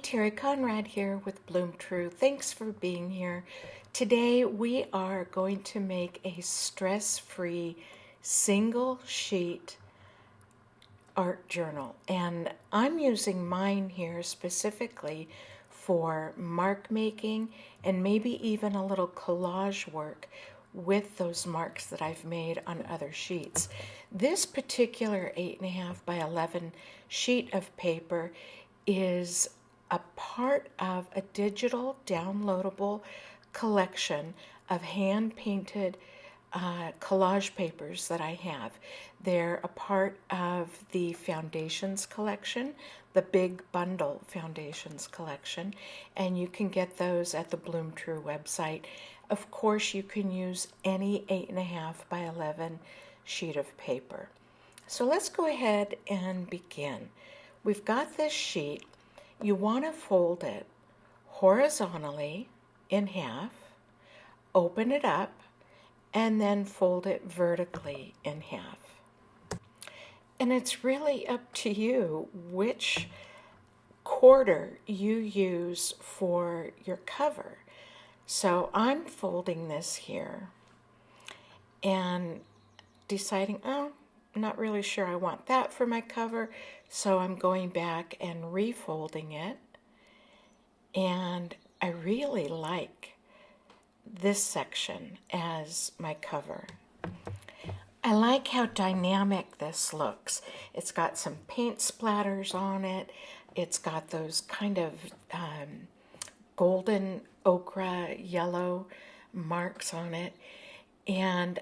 Terri Conrad here with Bloom True. Thanks for being here. Today we are going to make a stress-free single sheet art journal, and I'm using mine here specifically for mark making and maybe even a little collage work with those marks that I've made on other sheets. This particular 8.5 by 11 sheet of paper is a part of a digital downloadable collection of hand-painted collage papers that I have. They're a part of the foundations collection, the big bundle foundations collection, and you can get those at the Bloom True website. Of course, you can use any 8.5 by 11 sheet of paper. So let's go ahead and begin. We've got this sheet. You want to fold it horizontally in half, open it up, and then fold it vertically in half. And it's really up to you which quarter you use for your cover. So I'm folding this here and deciding, I'm not really sure I want that for my cover, so I'm going back and refolding it. And I really like this section as my cover. I like how dynamic this looks. It's got some paint splatters on it. It's got those kind of golden ochre yellow marks on it. And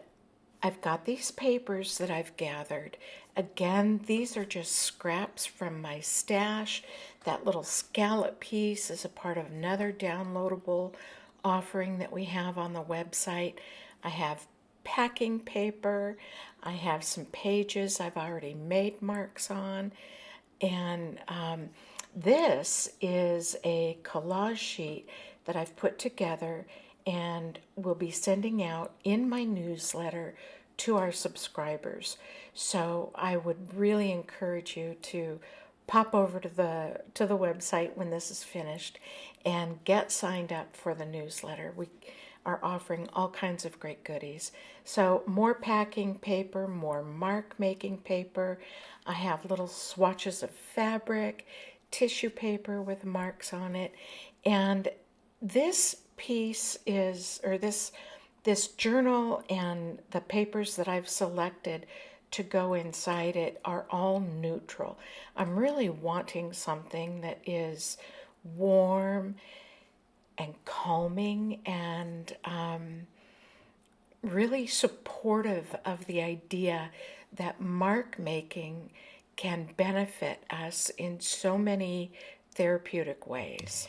I've got these papers that I've gathered. Again, these are just scraps from my stash. That little scallop piece is a part of another downloadable offering that we have on the website. I have packing paper. I have some pages I've already made marks on. And this is a collage sheet that I've put together and will be sending out in my newsletter to our subscribers. So I would really encourage you to pop over to the website when this is finished and get signed up for the newsletter. We are offering all kinds of great goodies. So more packing paper, more mark making paper. I have little swatches of fabric, tissue paper with marks on it, and this piece is, or this journal and the papers that I've selected to go inside it are all neutral. I'm really wanting something that is warm and calming and really supportive of the idea that mark making can benefit us in so many therapeutic ways.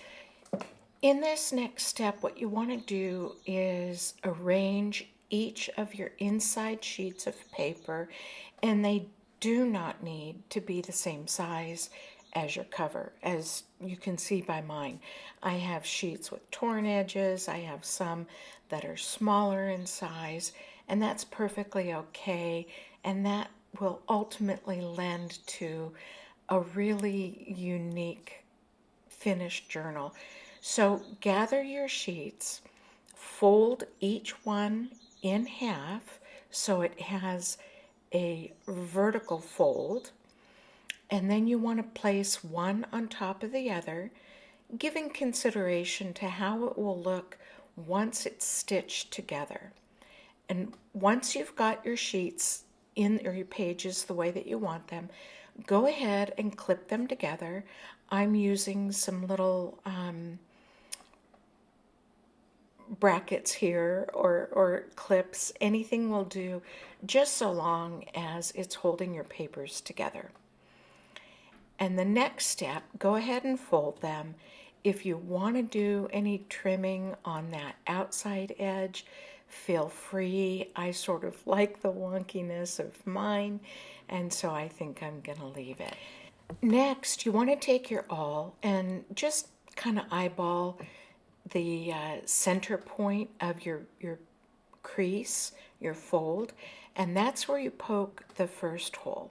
In this next step, what you want to do is arrange each of your inside sheets of paper, and they do not need to be the same size as your cover. As you can see by mine, I have sheets with torn edges, I have some that are smaller in size, and that's perfectly okay, and that will ultimately lend to a really unique finished journal. So gather your sheets, fold each one in half so it has a vertical fold, and then you want to place one on top of the other, giving consideration to how it will look once it's stitched together. And once you've got your sheets in, or your pages the way that you want them, go ahead and clip them together. I'm using some little brackets here or clips. Anything will do, just so long as it's holding your papers together. And the next step, go ahead and fold them. If you want to do any trimming on that outside edge, feel free. I sort of like the wonkiness of mine, and so I think I'm going to leave it. Next, you want to take your awl and just kind of eyeball the center point of your crease, your fold, and that's where you poke the first hole.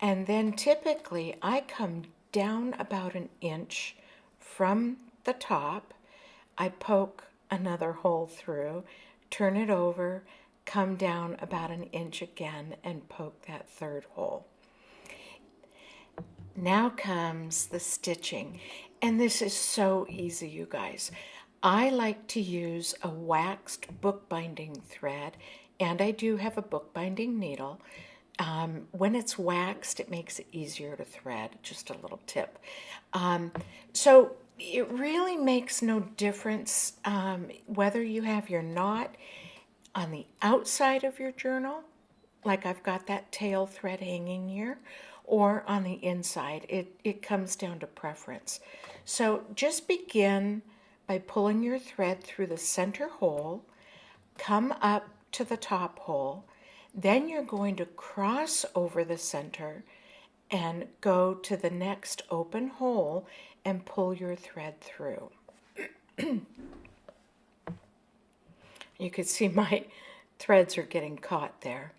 And then typically I come down about an inch from the top, I poke another hole through, turn it over, come down about an inch again, and poke that third hole. Now comes the stitching, and this is so easy, you guys. I like to use a waxed bookbinding thread, and I do have a bookbinding needle. When it's waxed, it makes it easier to thread, just a little tip. So it really makes no difference whether you have your knot on the outside of your journal, like I've got that tail thread hanging here, or on the inside. It comes down to preference. So just begin by pulling your thread through the center hole, come up to the top hole, then you're going to cross over the center and go to the next open hole and pull your thread through. You can see my threads are getting caught there.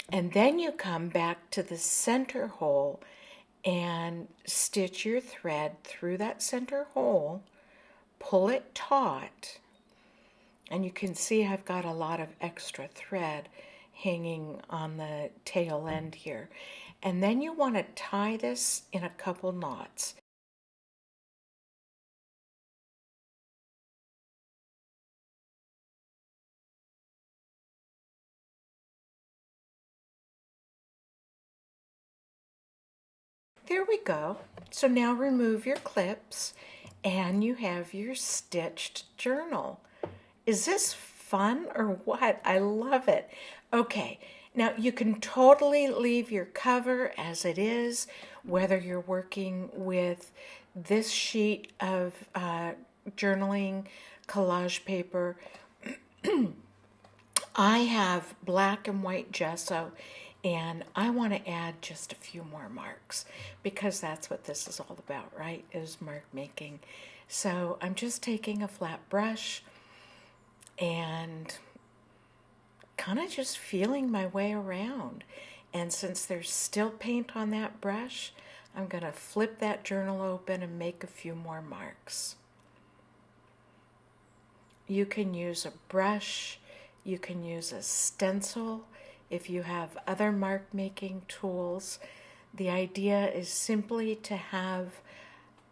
And then you come back to the center hole and stitch your thread through that center hole, pull it taut, and you can see I've got a lot of extra thread hanging on the tail end here. And then you want to tie this in a couple knots. There we go. So now remove your clips and you have your stitched journal. Is this fun or what? I love it. Okay, now you can totally leave your cover as it is, whether you're working with this sheet of journaling collage paper. I have black and white gesso, and I want to add just a few more marks because that's what this is all about, right? Is mark making. So I'm just taking a flat brush and kind of just feeling my way around. And since there's still paint on that brush, I'm going to flip that journal open and make a few more marks. You can use a brush, you can use a stencil if you have other mark making tools. The idea is simply to have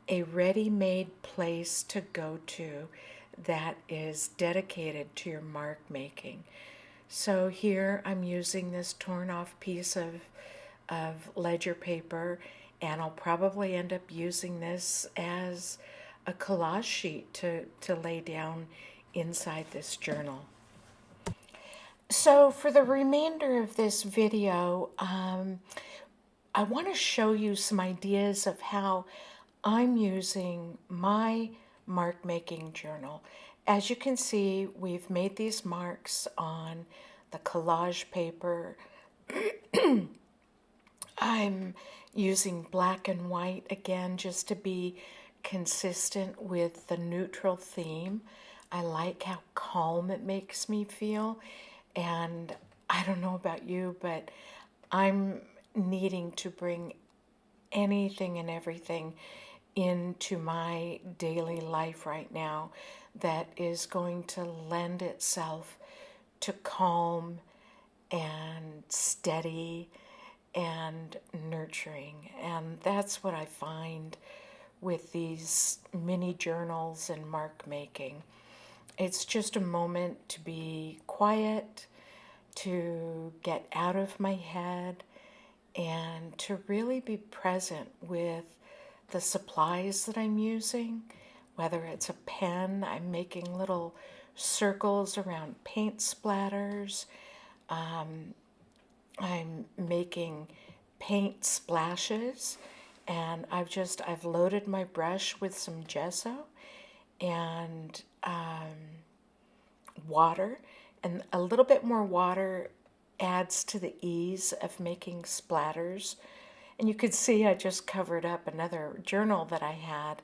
a ready-made place to go to that is dedicated to your mark making. So here I'm using this torn off piece of ledger paper, and I'll probably end up using this as a collage sheet to lay down inside this journal. So for the remainder of this video, I want to show you some ideas of how I'm using my mark making journal. As you can see, we've made these marks on the collage paper. I'm using black and white again just to be consistent with the neutral theme. I like how calm it makes me feel, and I don't know about you, but I'm needing to bring anything and everything into my daily life right now that is going to lend itself to calm and steady and nurturing. And that's what I find with these mini journals and mark making. It's just a moment to be quiet, to get out of my head, and to really be present with the supplies that I'm using. Whether it's a pen, I'm making little circles around paint splatters. I'm making paint splashes, and I've loaded my brush with some gesso and water, and a little bit more water adds to the ease of making splatters. And you could see I just covered up another journal that I had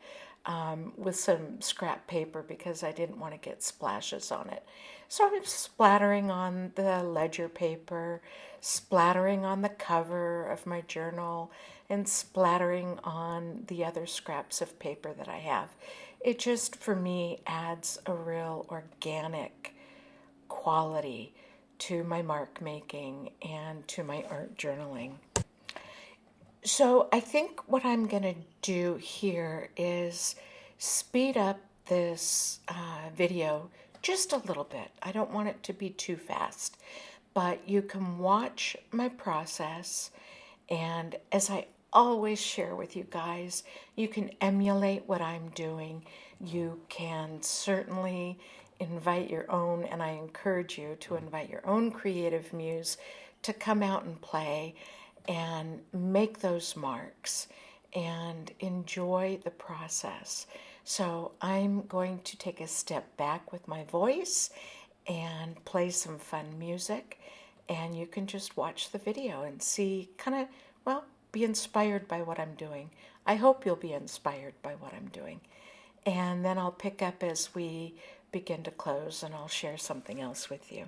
with some scrap paper because I didn't want to get splashes on it. So I'm splattering on the ledger paper, splattering on the cover of my journal, and splattering on the other scraps of paper that I have. It just, for me, adds a real organic quality to my mark making and to my art journaling. So I think what I'm going to do here is speed up this video just a little bit. I don't want it to be too fast, but you can watch my process, and as I always share with you guys, you can emulate what I'm doing. You can certainly invite your own, and I encourage you to invite your own creative muse to come out and play and make those marks and enjoy the process. So I'm going to take a step back with my voice and play some fun music, and you can just watch the video and see, kind of, well, be inspired by what I'm doing. I hope you'll be inspired by what I'm doing. And then I'll pick up as we begin to close, and I'll share something else with you.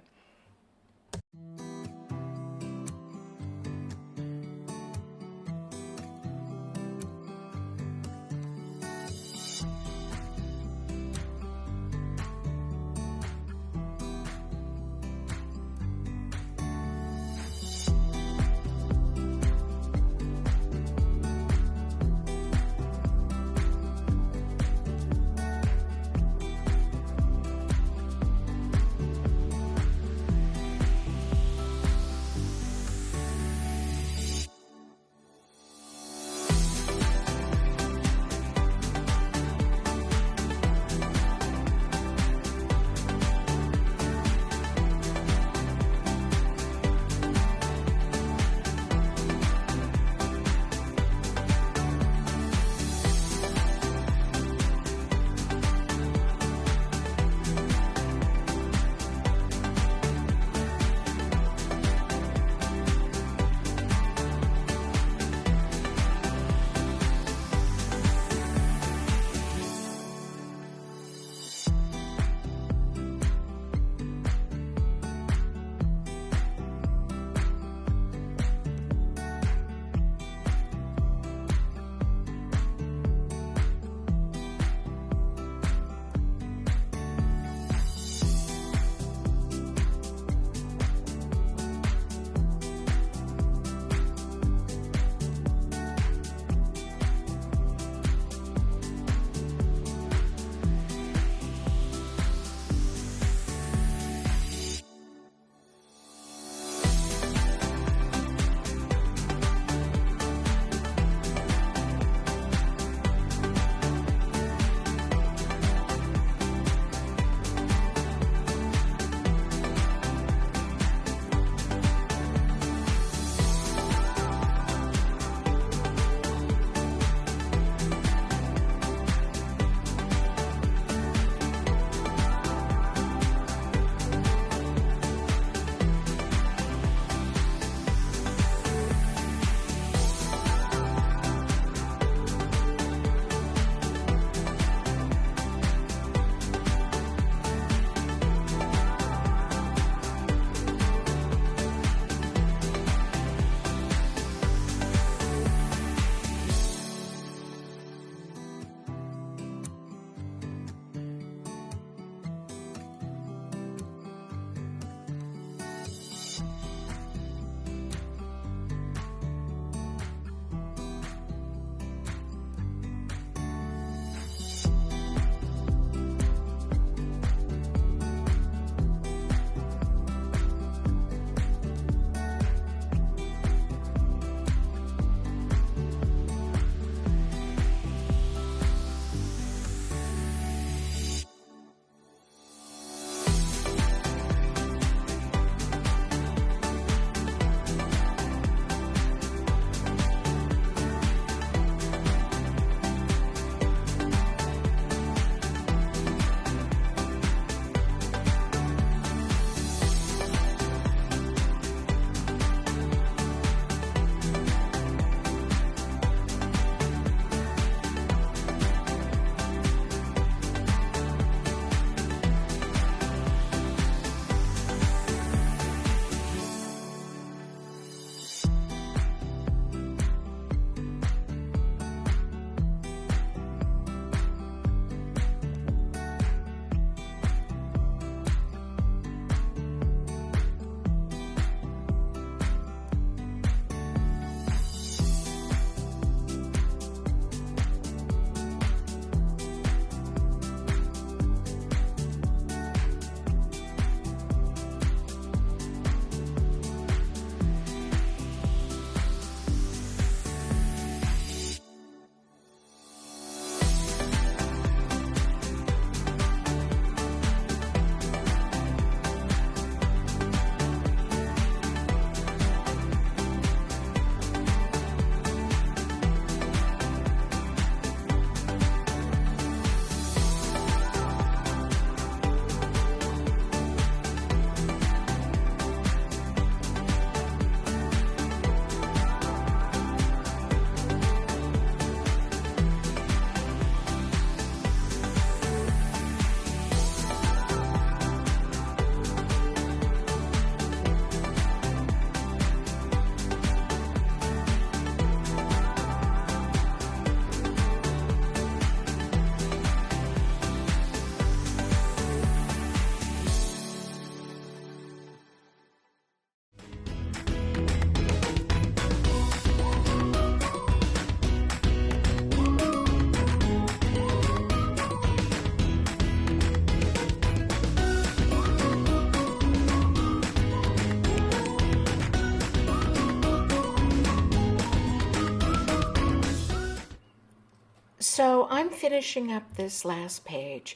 So I'm finishing up this last page.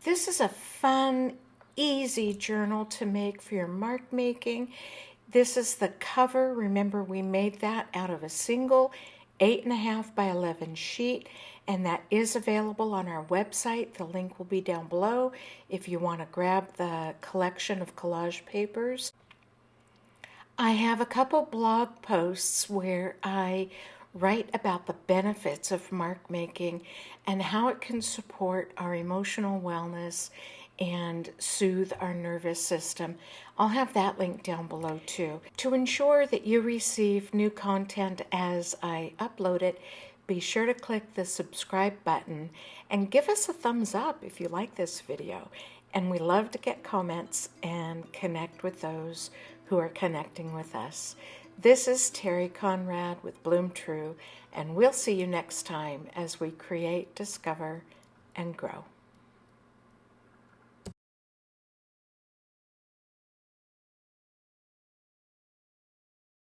This is a fun, easy journal to make for your mark making. This is the cover. Remember, we made that out of a single 8.5 by 11 sheet, and that is available on our website. The link will be down below if you want to grab the collection of collage papers. I have a couple blog posts where I write about the benefits of mark making and how it can support our emotional wellness and soothe our nervous system. I'll have that link down below too. To ensure that you receive new content as I upload it, be sure to click the subscribe button and give us a thumbs up if you like this video. And we love to get comments and connect with those who are connecting with us. This is Terri Conrad with Bloom True, and we'll see you next time as we create, discover, and grow.